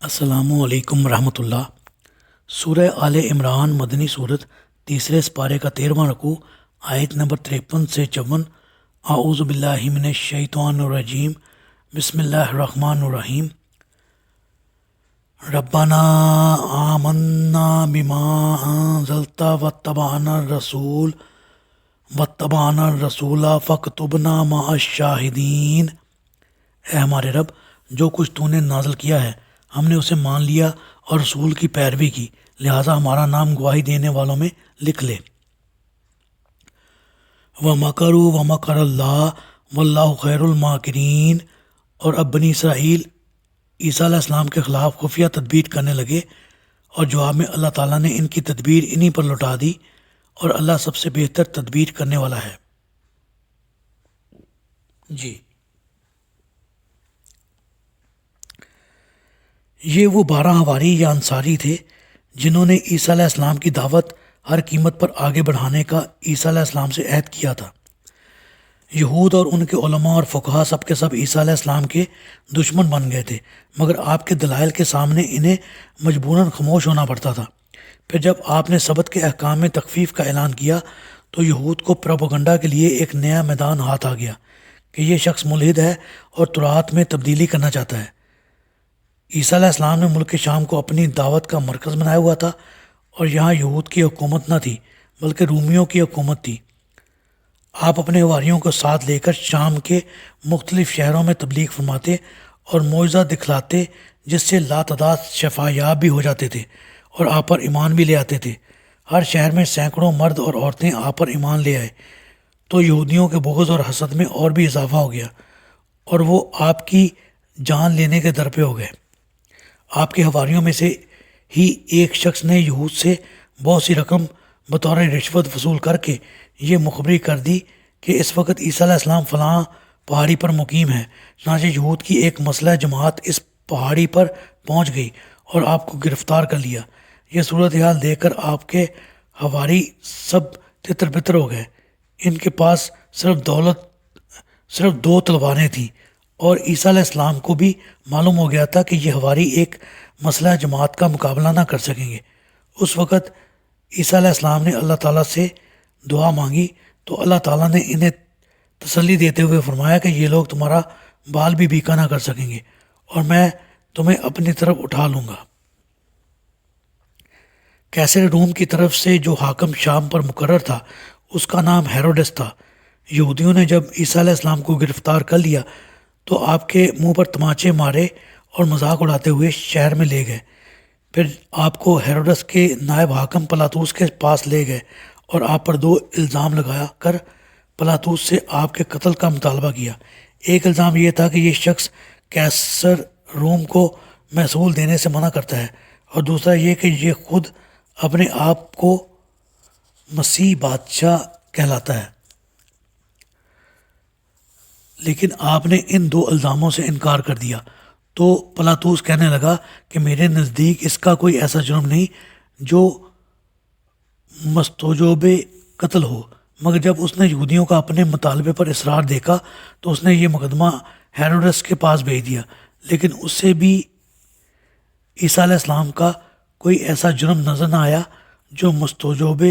السلام علیکم ورحمۃ اللہ۔ سورہ آل عمران مدنی صورت، تیسرے سپارے کا 13واں رکوع، آیت نمبر 53 سے 54۔ اعوذ باللہ من الشیطان الرجیم، بسم اللہ الرحمن الرحیم۔ ربنا آمنا بما انزلت واتبعنا الرسول فاکتبنا مع الشاہدین۔ اے ہمارے رب، جو کچھ تو نے نازل کیا ہے ہم نے اسے مان لیا اور رسول کی پیروی کی، لہٰذا ہمارا نام گواہی دینے والوں میں لکھ لے۔ وَمَكَرُوا وَمَكَرَ اللَّهُ وَاللَّهُ خَيْرُ الْمَاكِرِينَ۔ اور اب بنی اسرائیل عیسیٰ علیہ السلام کے خلاف خفیہ تدبیر کرنے لگے، اور جواب میں اللہ تعالیٰ نے ان کی تدبیر انہی پر لوٹا دی، اور اللہ سب سے بہتر تدبیر کرنے والا ہے۔ جی، یہ وہ 12 حواری یا انصاری تھے جنہوں نے عیسیٰ علیہ السلام کی دعوت ہر قیمت پر آگے بڑھانے کا عیسیٰ علیہ السلام سے عہد کیا تھا۔ یہود اور ان کے علماء اور فقہا سب کے سب عیسیٰ علیہ السلام کے دشمن بن گئے تھے، مگر آپ کے دلائل کے سامنے انہیں مجبوراً خاموش ہونا پڑتا تھا۔ پھر جب آپ نے سبت کے احکام میں تخفیف کا اعلان کیا تو یہود کو پروپیگنڈا کے لیے ایک نیا میدان ہاتھ آ گیا کہ یہ شخص ملحد ہے اور تورات میں تبدیلی کرنا چاہتا ہے۔ عیسیٰ علیہ السلام نے ملک شام کو اپنی دعوت کا مرکز بنایا ہوا تھا، اور یہاں یہود کی حکومت نہ تھی بلکہ رومیوں کی حکومت تھی۔ آپ اپنے حواریوں کو ساتھ لے کر شام کے مختلف شہروں میں تبلیغ فرماتے اور معجزہ دکھلاتے، جس سے لاتعداد شفا یاب بھی ہو جاتے تھے اور آپ پر ایمان بھی لے آتے تھے۔ ہر شہر میں سینکڑوں مرد اور عورتیں آپ پر ایمان لے آئے، تو یہودیوں کے بغض اور حسد میں اور بھی اضافہ ہو گیا، اور وہ آپ کی جان لینے کے در پہ ہو گئے۔ آپ کے حواریوں میں سے ہی ایک شخص نے یہود سے بہت سی رقم بطور رشوت وصول کر کے یہ مخبری کر دی کہ اس وقت عیسیٰ علیہ السلام فلاں پہاڑی پر مقیم ہے۔ چنانچہ یہود کی ایک مسلح جماعت اس پہاڑی پر پہنچ گئی اور آپ کو گرفتار کر لیا۔ یہ صورتحال دیکھ کر آپ کے حواری سب تتر بتر ہو گئے۔ ان کے پاس صرف 2 تلواریں تھیں، اور عیسیٰ علیہ السلام کو بھی معلوم ہو گیا تھا کہ یہ حواری ایک مسلح جماعت کا مقابلہ نہ کر سکیں گے۔ اس وقت عیسیٰ علیہ السلام نے اللہ تعالیٰ سے دعا مانگی تو اللہ تعالیٰ نے انہیں تسلی دیتے ہوئے فرمایا کہ یہ لوگ تمہارا بال بھی بیکا نہ کر سکیں گے، اور میں تمہیں اپنی طرف اٹھا لوں گا۔ کیسر روم کی طرف سے جو حاکم شام پر مقرر تھا اس کا نام ہیروڈس تھا۔ یہودیوں نے جب عیسیٰ علیہ السلام کو گرفتار کر لیا تو آپ کے منہ پر تماچے مارے اور مذاق اڑاتے ہوئے شہر میں لے گئے۔ پھر آپ کو ہیروڈس کے نائب حاکم پلاطوس کے پاس لے گئے اور آپ پر 2 الزام لگا کر پلاطوس سے آپ کے قتل کا مطالبہ کیا۔ ایک الزام یہ تھا کہ یہ شخص کیسر روم کو محصول دینے سے منع کرتا ہے، اور دوسرا یہ کہ یہ خود اپنے آپ کو مسیح بادشاہ کہلاتا ہے۔ لیکن آپ نے ان 2 الزاموں سے انکار کر دیا تو پلاطوس کہنے لگا کہ میرے نزدیک اس کا کوئی ایسا جرم نہیں جو مستوجب قتل ہو، مگر جب اس نے یہودیوں کا اپنے مطالبے پر اصرار دیکھا تو اس نے یہ مقدمہ ہیروڈس کے پاس بھیج دیا، لیکن اس سے بھی عیسیٰ علیہ السلام کا کوئی ایسا جرم نظر نہ آیا جو مستوجب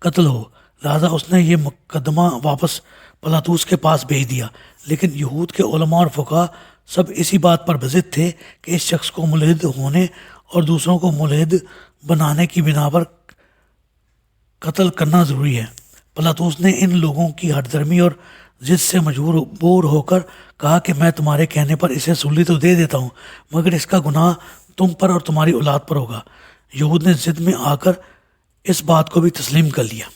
قتل ہو، لہذا اس نے یہ مقدمہ واپس پلاطوس کے پاس بھیج دیا۔ لیکن یہود کے علماء اور فقہا سب اسی بات پر بضد تھے کہ اس شخص کو ملحد ہونے اور دوسروں کو ملحد بنانے کی بنا پر قتل کرنا ضروری ہے۔ پلاطوس نے ان لوگوں کی ہٹ درمی اور ضد سے مجبور ہو کر کہا کہ میں تمہارے کہنے پر اسے سولی تو دے دیتا ہوں، مگر اس کا گناہ تم پر اور تمہاری اولاد پر ہوگا۔ یہود نے ضد میں آ کر اس بات کو بھی تسلیم کر لیا۔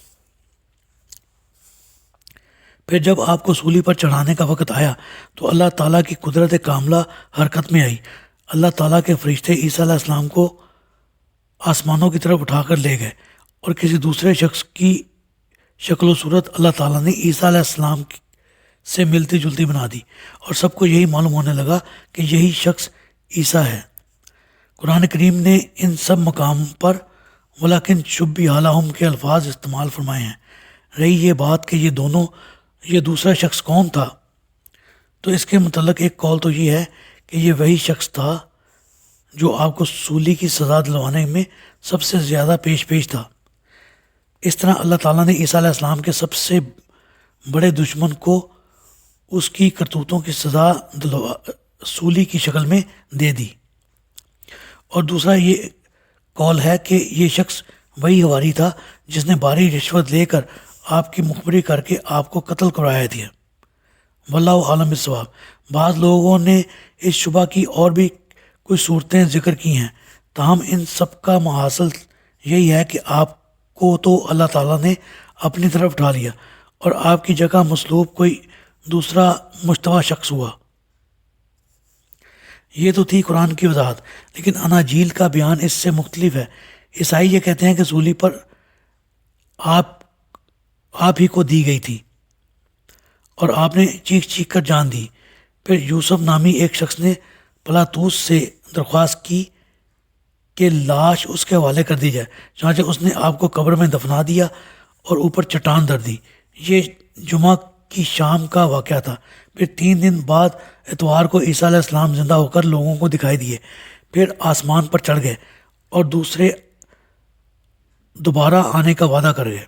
پھر جب آپ کو سولی پر چڑھانے کا وقت آیا تو اللہ تعالیٰ کی قدرت کاملہ حرکت میں آئی۔ اللہ تعالیٰ کے فرشتے عیسیٰ علیہ السلام کو آسمانوں کی طرف اٹھا کر لے گئے، اور کسی دوسرے شخص کی شکل و صورت اللہ تعالیٰ نے عیسیٰ علیہ السلام سے ملتی جلتی بنا دی، اور سب کو یہی معلوم ہونے لگا کہ یہی شخص عیسیٰ ہے۔ قرآن کریم نے ان سب مقام پر وَلَكِنْ شُبِّهَ لَهُمْ کے الفاظ استعمال فرمائے ہیں۔ رہی یہ بات کہ یہ دوسرا شخص کون تھا، تو اس کے متعلق ایک قول تو یہ ہے کہ یہ وہی شخص تھا جو آپ کو سولی کی سزا دلوانے میں سب سے زیادہ پیش تھا۔ اس طرح اللہ تعالیٰ نے عیسیٰ علیہ السلام کے سب سے بڑے دشمن کو اس کی کرتوتوں کی سزا سولی کی شکل میں دے دی۔ اور دوسرا یہ قول ہے کہ یہ شخص وہی حواری تھا جس نے بھاری رشوت لے کر آپ کی مخبری کر کے آپ کو قتل کرایا دیا۔ واللہ عالم بالصواب۔ بعض لوگوں نے اس شبہ کی اور بھی کچھ صورتیں ذکر کی ہیں، تاہم ان سب کا محاصل یہی ہے کہ آپ کو تو اللہ تعالیٰ نے اپنی طرف ڈھا لیا اور آپ کی جگہ مصلوب کوئی دوسرا مشتبہ شخص ہوا۔ یہ تو تھی قرآن کی وضاحت، لیکن اناجیل کا بیان اس سے مختلف ہے۔ عیسائی یہ کہتے ہیں کہ سولی پر آپ ہی کو دی گئی تھی اور آپ نے چیخ چیخ کر جان دی۔ پھر یوسف نامی ایک شخص نے پلاطوس سے درخواست کی کہ لاش اس کے حوالے کر دی جائے، چنانچہ اس نے آپ کو قبر میں دفنا دیا اور اوپر چٹان دھر دی۔ یہ جمعہ کی شام کا واقعہ تھا۔ پھر 3 دن بعد اتوار کو عیسیٰ علیہ السلام زندہ ہو کر لوگوں کو دکھائی دیے، پھر آسمان پر چڑھ گئے اور دوبارہ آنے کا وعدہ کر گئے۔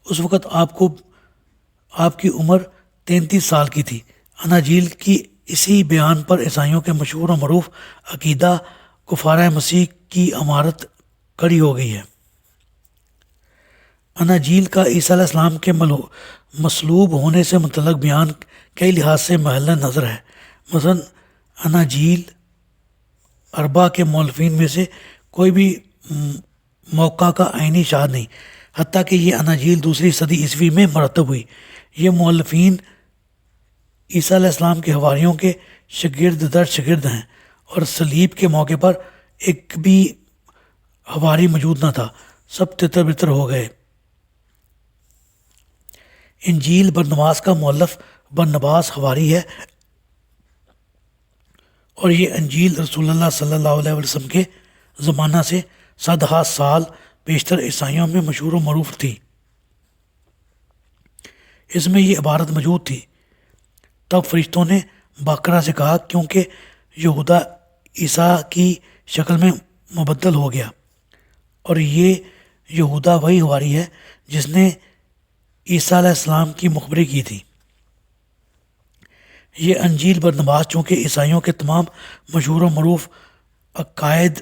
اس وقت آپ کی عمر 33 سال کی تھی۔ اناجیل کی اسی بیان پر عیسائیوں کے مشہور و معروف عقیدہ کفارہ مسیح کی عمارت کھڑی ہو گئی ہے۔ اناجیل کا عیسیٰ علیہ السلام کے مصلوب ہونے سے متعلق بیان کئی لحاظ سے محل نظر ہے۔ مثلا اناجیل اربعہ کے مؤلفین میں سے کوئی بھی موقع کا عینی شاہد نہیں، حتیٰ کہ یہ اناجیل 2 صدی عیسوی میں مرتب ہوئی۔ یہ مؤلفین عیسیٰ علیہ السلام کے حواریوں کے شاگرد در شاگرد ہیں، اور صلیب کے موقع پر ایک بھی حواری موجود نہ تھا، سب تتر بتر ہو گئے۔ انجیل برنباس کا مؤلف برنباس حواری ہے، اور یہ انجیل رسول اللہ صلی اللہ علیہ وسلم کے زمانہ سے 100 سال بیشتر عیسائیوں میں مشہور و معروف تھی۔ اس میں یہ عبارت موجود تھی: تب فرشتوں نے باقرہ سے کہا، کیونکہ یہودا عیسیٰ کی شکل میں مبدل ہو گیا، اور یہ یہودا وہی حواری ہے جس نے عیسیٰ علیہ السلام کی مخبری کی تھی۔ یہ انجیل برنباس چونکہ عیسائیوں کے تمام مشہور و معروف عقائد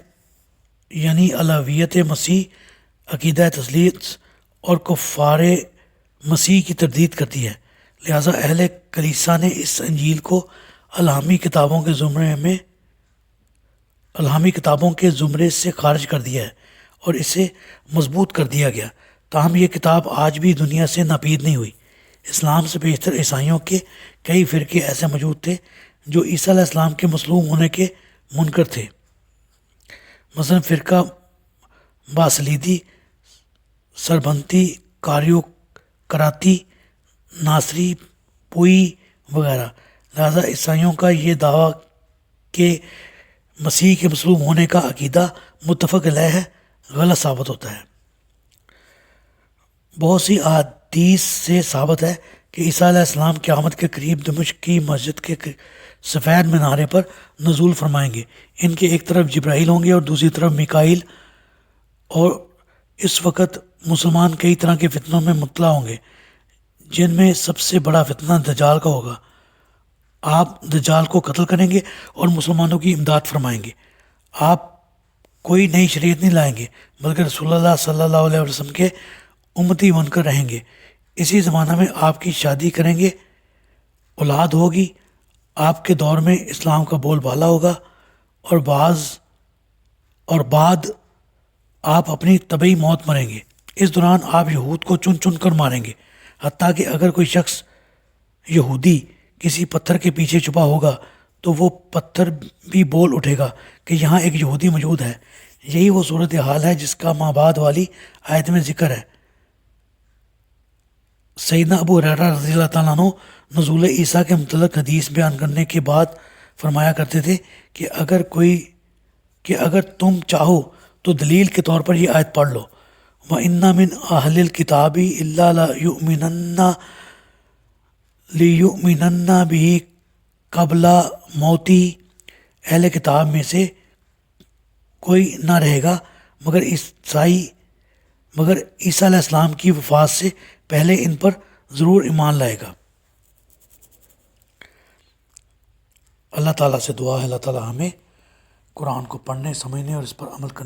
یعنی الوہیت مسیح، عقیدہ تثلیث اور کفار مسیح کی تردید کرتی ہے، لہذا اہل کلیسا نے اس انجیل کو الہامی کتابوں کے زمرے سے خارج کر دیا ہے اور اسے مضبوط کر دیا گیا۔ تاہم یہ کتاب آج بھی دنیا سے ناپید نہیں ہوئی۔ اسلام سے بیشتر عیسائیوں کے کئی فرقے ایسے موجود تھے جو عیسیٰ علیہ السلام کے مصلوب ہونے کے منکر تھے۔ مثلا فرقہ باسلیدی، سربنتی، کاریو کراتی، ناصری، پوئی وغیرہ۔ لہذا عیسائیوں کا یہ دعویٰ کہ مسیح کے مصلوب ہونے کا عقیدہ متفق علیہ ہے غلط ثابت ہوتا ہے۔ بہت سی احادیث سے ثابت ہے کہ عیسیٰ علیہ السلام قیامت کے قریب دمشق کی مسجد کے سفید مینارے پر نزول فرمائیں گے۔ ان کے ایک طرف جبرائیل ہوں گے اور دوسری طرف میکائیل، اور اس وقت مسلمان کئی طرح کے فتنوں میں مبتلا ہوں گے، جن میں سب سے بڑا فتنہ دجال کا ہوگا۔ آپ دجال کو قتل کریں گے اور مسلمانوں کی امداد فرمائیں گے۔ آپ کوئی نئی شریعت نہیں لائیں گے، بلکہ رسول اللہ صلی اللہ علیہ وسلم کے امتی بن کر رہیں گے۔ اسی زمانہ میں آپ کی شادی کریں گے، اولاد ہوگی، آپ کے دور میں اسلام کا بول بالا ہوگا، اور بعد آپ اپنی طبعی موت مریں گے۔ اس دوران آپ یہود کو چن چن کر ماریں گے، حتیٰ کہ اگر کوئی شخص یہودی کسی پتھر کے پیچھے چھپا ہوگا تو وہ پتھر بھی بول اٹھے گا کہ یہاں ایک یہودی موجود ہے۔ یہی وہ صورتحال ہے جس کا مابعد والی آیت میں ذکر ہے۔ سیدنا ابو ہریرہ رضی اللہ تعالیٰ عنہ نزول عیسیٰ کے متعلق حدیث بیان کرنے کے بعد فرمایا کرتے تھے کہ اگر تم چاہو تو دلیل کے طور پر یہ آیت پڑھ لو: وَإِنَّ مِنْ أَهْلِ الْكِتَابِ إِلَّا لِيُؤْمِنَنَّ بِهِ قَبْلَ مَوْتِهِ۔ اہل کتاب میں سے کوئی نہ رہے گا مگر عیسیٰ علیہ السلام کی وفات سے پہلے ان پر ضرور ایمان لائے گا۔ اللہ تعالیٰ سے دعا ہے اللہ تعالیٰ ہمیں قرآن کو پڑھنے، سمجھنے اور اس پر عمل کرنے